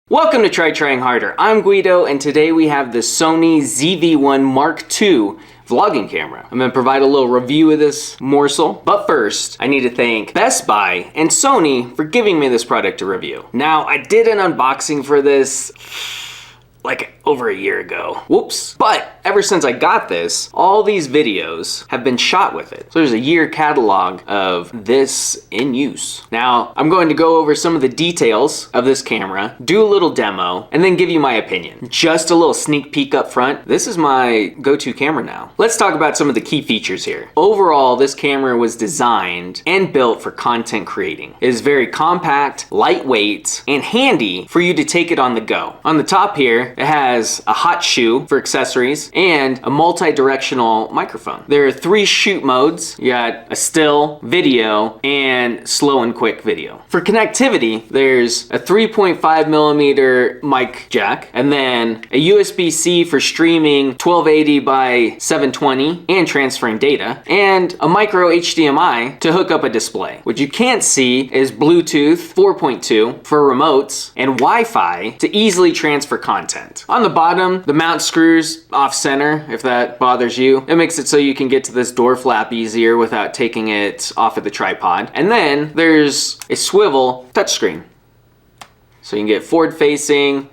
Welcome to Trying Harder. I'm Guido, and today we have the Sony ZV-1 Mark II vlogging camera. I'm going to provide a little review of this morsel, but first I need to thank Best Buy and Sony for giving me this product to review. Now, I did an unboxing for this like over a year ago. Whoops. But ever since I got this, all these videos have been shot with it. So there's a year catalog of this in use. Now, I'm going to go over some of the details of this camera, do a little demo, and then give you my opinion. Just a little sneak peek up front. This is my go-to camera now. Let's talk about some of the key features here. Overall, this camera was designed and built for content creating. It is very compact, lightweight, and handy for you to take it on the go. On the top here, it has a hot shoe for accessories and a multi-directional microphone. There are 3 shoot modes. You got a still, video, and slow and quick video. For connectivity, there's a 3.5 millimeter mic jack, and then a USB-C for streaming 1280 by 720 and transferring data, and a micro HDMI to hook up a display. What you can't see is Bluetooth 4.2 for remotes and Wi-Fi to easily transfer content. On the bottom, the mount screws off center, if that bothers you. It makes it so you can get to this door flap easier without taking it off of the tripod. And then there's a swivel touchscreen. So you can get forward facing,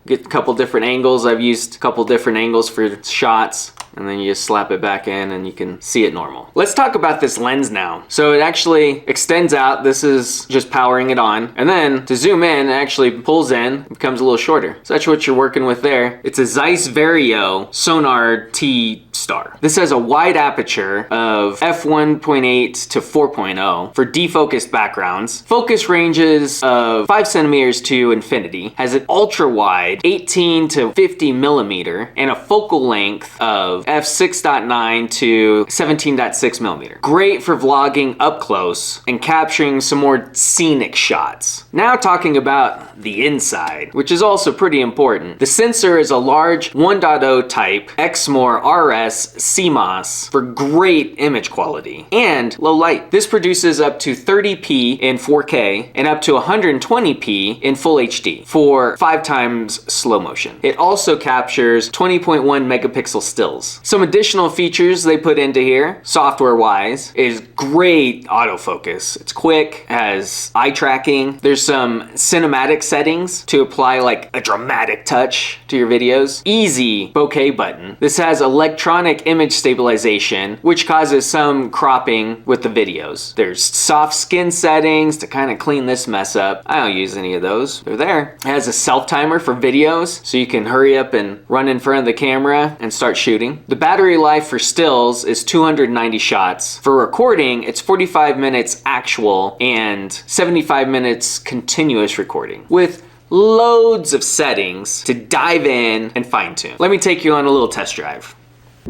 get a couple different angles. I've used a couple different angles for shots. And then you just slap it back in and you can see it normal. Let's talk about this lens now. So it actually extends out. This is just powering it on. And then to zoom in, it actually pulls in, becomes a little shorter. So that's what you're working with there. It's a Zeiss Vario Sonar T Star. This has a wide aperture of f1.8 to 4.0 for defocused backgrounds. Focus ranges of 5 centimeters to infinity. Has an ultra wide 18 to 50 millimeter and a focal length of f6.9 to 17.6 millimeter. Great for vlogging up close and capturing some more scenic shots. Now talking about the inside, which is also pretty important. The sensor is a large 1.0 type Exmor RS CMOS for great image quality and low light. This produces up to 30p in 4K and up to 120p in full HD for 5 times slow motion. It also captures 20.1 megapixel stills. Some additional features they put into here, software-wise, is great autofocus. It's quick, has eye tracking. There's some cinematic settings to apply like a dramatic touch to your videos. Easy bokeh button. This has electronic image stabilization, which causes some cropping with the videos. There's soft skin settings to kind of clean this mess up. I don't use any of those. They're there. It has a self-timer for videos, so you can hurry up and run in front of the camera and start shooting. The battery life for stills is 290 shots. For recording, it's 45 minutes actual and 75 minutes continuous recording with loads of settings to dive in and fine tune. Let me take you on a little test drive.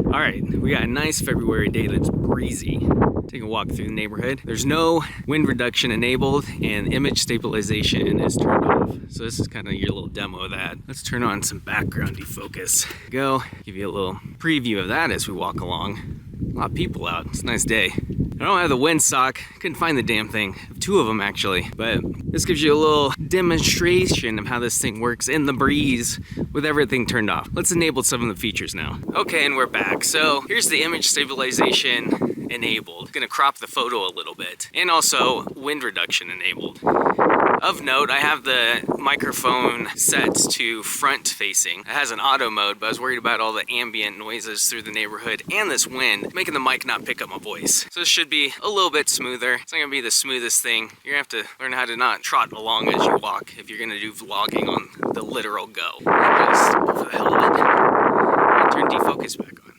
All right, we got a nice February day that's breezy. Take a walk through the neighborhood. There's no wind reduction enabled and image stabilization is turned off. So this is kind of your little demo of that. Let's turn on some background defocus. Go, give you a little preview of that as we walk along. A lot of people out, it's a nice day. I don't have the windsock, couldn't find the damn thing. I have 2 of them actually, but this gives you a little demonstration of how this thing works in the breeze with everything turned off. Let's enable some of the features now. Okay, and we're back. So here's the image stabilization enabled. Gonna crop the photo a little bit, and also wind reduction enabled. Of note, I have the microphone set to front facing. It has an auto mode, but I was worried about all the ambient noises through the neighborhood and this wind, making the mic not pick up my voice. So this should be a little bit smoother. It's not gonna be the smoothest thing. You're gonna have to learn how to not trot along as you walk if you're gonna do vlogging on the literal go. Just for the hell of it, I'll turn defocus back on.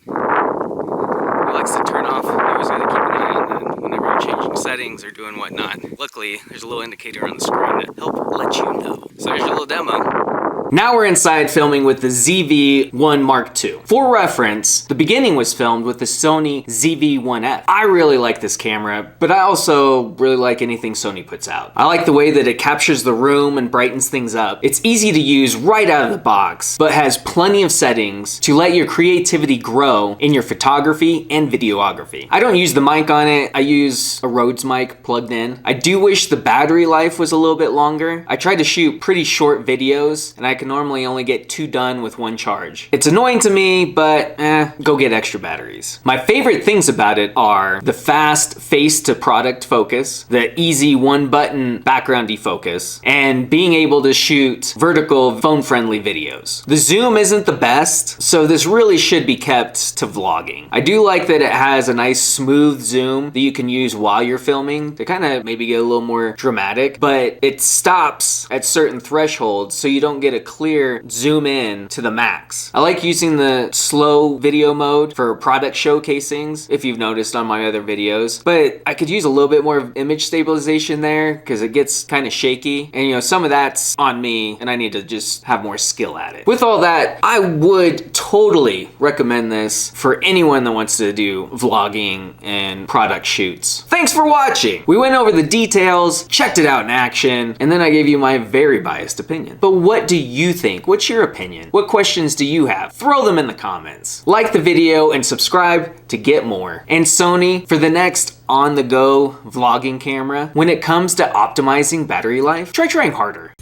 It likes to turn off. You always gotta keep an eye on that whenever you're changing settings or doing whatnot. Luckily, there's a little indicator on the screen to help let you know. So there's your little demo. Now we're inside filming with the ZV-1 Mark II. For reference, the beginning was filmed with the Sony ZV-1F. I really like this camera, but I also really like anything Sony puts out. I like the way that it captures the room and brightens things up. It's easy to use right out of the box, but has plenty of settings to let your creativity grow in your photography and videography. I don't use the mic on it. I use a Rhodes mic plugged in. I do wish the battery life was a little bit longer. I tried to shoot pretty short videos, and I can normally only get 2 done with 1 charge. It's annoying to me, but go get extra batteries. My favorite things about it are the fast face to product focus, the easy 1-button background defocus, and being able to shoot vertical phone-friendly videos. The zoom isn't the best, so this really should be kept to vlogging. I do like that it has a nice smooth zoom that you can use while you're filming to kind of maybe get a little more dramatic, but it stops at certain thresholds so you don't get a clear zoom in to the max. I like using the slow video mode for product showcasings, if you've noticed on my other videos, but I could use a little bit more image stabilization there because it gets kind of shaky, and some of that's on me and I need to just have more skill at it. With all that, I would totally recommend this for anyone that wants to do vlogging and product shoots. Thanks for watching! We went over the details, checked it out in action, and then I gave you my very biased opinion. But what do you think? What's your opinion? What questions do you have? Throw them in the comments. Like the video and subscribe to get more. And Sony, for the next on-the-go vlogging camera, when it comes to optimizing battery life, try trying harder.